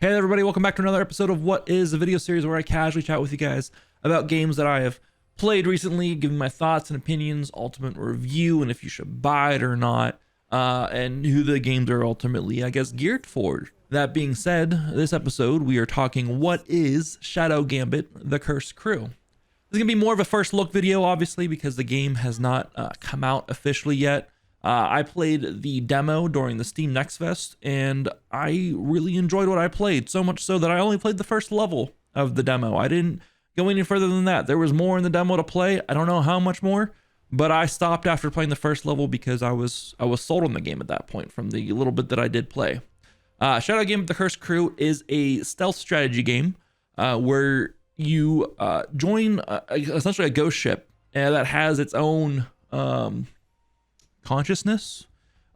Hey everybody, welcome back to another episode of What Is, a video series where I casually chat with you guys about games that I have played recently, giving my thoughts and opinions, ultimate review, and if you should buy it or not, and who the games are ultimately, I guess, geared for. That being said, this episode we are talking What Is Shadow Gambit, The Cursed Crew. This is going to be more of a first look video, obviously, because the game has not come out officially yet. I played the demo during the Steam Next Fest, and I really enjoyed what I played, so much so that I only played the first level of the demo. I didn't go any further than that. There was more in the demo to play. I don't know how much more, but I stopped after playing the first level because I was sold on the game at that point from the little bit that I did play. Shadow Gambit: The Cursed Crew is a stealth strategy game where you join essentially a ghost ship that has its own consciousness.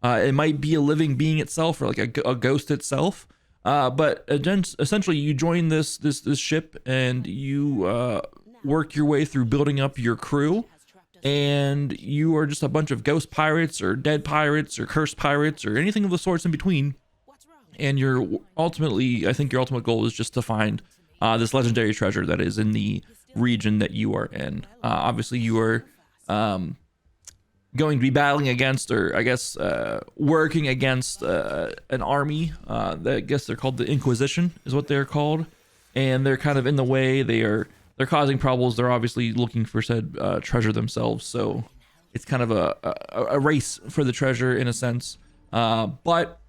It might be a living being itself or like a ghost itself, but essentially you join this ship and you work your way through building up your crew, and you are just a bunch of ghost pirates or dead pirates or cursed pirates or anything of the sorts in between. And I think your ultimate goal is just to find this legendary treasure that is in the region that you are in. Obviously you are going to be battling against, or I guess working against an army that I guess they're called the Inquisition is what they're called, and they're kind of in the way. They're causing problems. They're obviously looking for said treasure themselves, so it's kind of a race for the treasure in a sense, but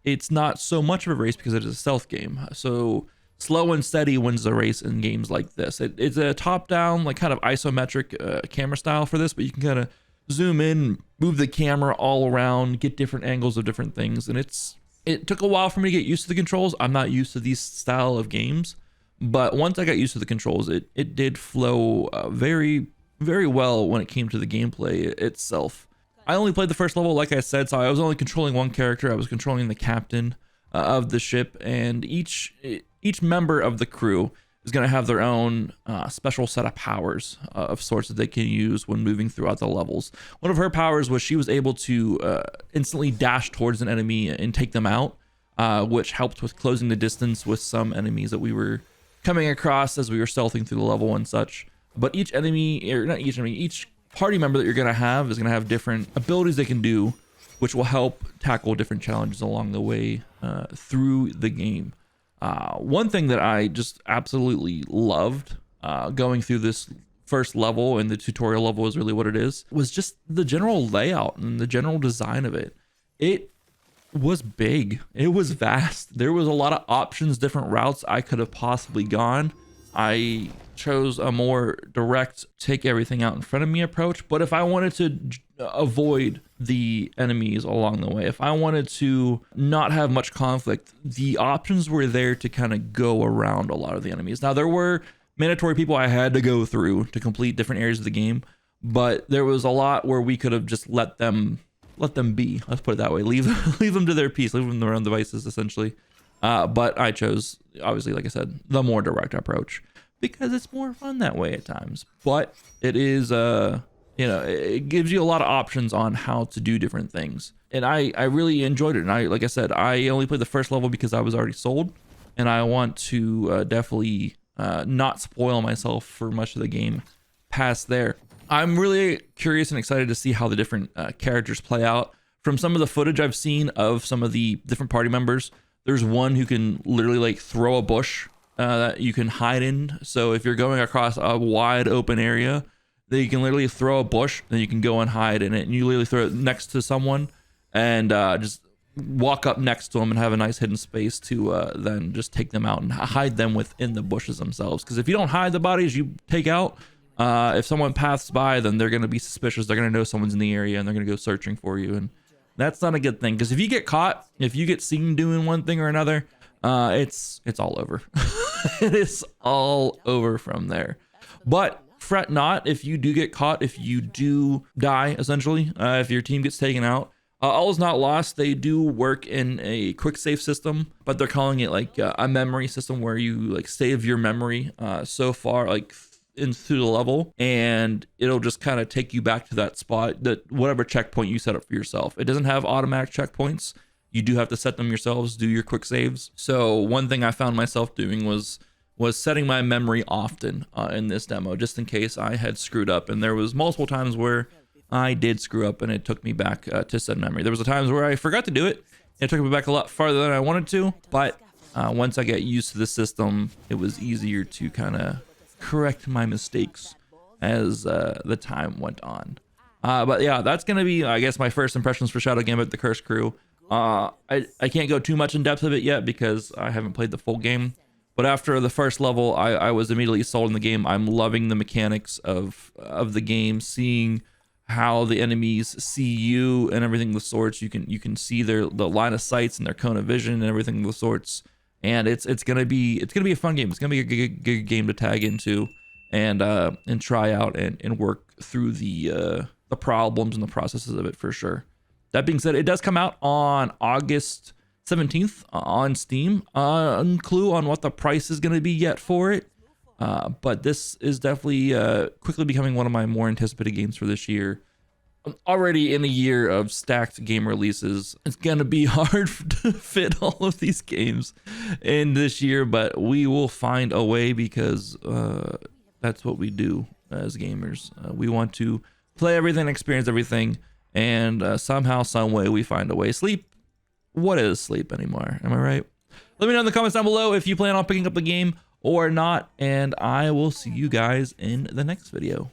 it's not so much of a race because it is a stealth game. So slow and steady wins the race in games like this. It's a top-down, like kind of isometric camera style for this, but you can kind of zoom in, move the camera all around, get different angles of different things, and it took a while for me to get used to the controls. I'm not used to these style of games, but once I got used to the controls, it did flow very, very well when it came to the gameplay itself. I only played the first level, like I said, so I was only controlling one character. I was controlling the captain of the ship, and each member of the crew is going to have their own special set of powers of sorts that they can use when moving throughout the levels. One of her powers was she was able to instantly dash towards an enemy and take them out, which helped with closing the distance with some enemies that we were coming across as we were stealthing through the level and such. But each party member that you're going to have is going to have different abilities they can do, which will help tackle different challenges along the way through the game. One thing that I just absolutely loved going through this first level, and the tutorial level is really what it is, was just the general layout and the general design of it. It was big. It was vast. There was a lot of options, different routes I could have possibly gone. I chose a more direct, take everything out in front of me approach. But if I wanted to avoid the enemies along the way, if I wanted to not have much conflict, the options were there to kind of go around a lot of the enemies. Now, there were mandatory people I had to go through to complete different areas of the game, but there was a lot where we could have just let them be. Let's put it that way. Leave them to their peace, leave them to their own devices, essentially. But I chose, obviously, like I said, the more direct approach because it's more fun that way at times. But it is, it gives you a lot of options on how to do different things. And I really enjoyed it. And like I said, I only played the first level because I was already sold. And I want to definitely not spoil myself for much of the game past there. I'm really curious and excited to see how the different characters play out. From some of the footage I've seen of some of the different party members, there's one who can literally like throw a bush that you can hide in. So if you're going across a wide open area, then you can literally throw a bush, then you can go and hide in it, and you literally throw it next to someone and just walk up next to them and have a nice hidden space to then just take them out and hide them within the bushes themselves. Because if you don't hide the bodies you take out, if someone passes by, then they're going to be suspicious. They're going to know someone's in the area and they're going to go searching for you. And that's not a good thing, because if you get caught, if you get seen doing one thing or another, it's all over. It is all over from there. But fret not if you do get caught, if you do die, essentially, if your team gets taken out. All is not lost. They do work in a quick save system, but they're calling it like a memory system where you like save your memory so far, like into the level, and it'll just kind of take you back to that spot, that whatever checkpoint you set up for yourself. It doesn't have automatic checkpoints. you do have to set them yourselves, do your quick saves. So one thing I found myself doing was setting my memory often in this demo, just in case I had screwed up. And there was multiple times where I did screw up and it took me back to set memory. There was a times where I forgot to do it. It took me back a lot farther than I wanted to, but once I got used to the system, it was easier to kind of correct my mistakes as the time went on. But yeah, that's going to be, I guess, my first impressions for Shadow Gambit, the Cursed Crew. I can't go too much in depth of it yet because I haven't played the full game. But after the first level, I was immediately sold in the game. I'm loving the mechanics of the game, seeing how the enemies see you and everything of the sorts. You can see the line of sights and their cone of vision and everything of the sorts. And it's gonna be a fun game. It's gonna be a good game to tag into and try out and work through the problems and the processes of it for sure. That being said, it does come out on August 17th on Steam. Clue on what the price is going to be yet for it, but this is definitely quickly becoming one of my more anticipated games for this year. I'm already in a year of stacked game releases. It's going to be hard to fit all of these games in this year, but we will find a way because that's what we do as gamers. We want to play everything, experience everything, and somehow, some way, we find a way. Sleep. What is sleep anymore? Am I right? Let me know in the comments down below if you plan on picking up the game or not, and I will see you guys in the next video.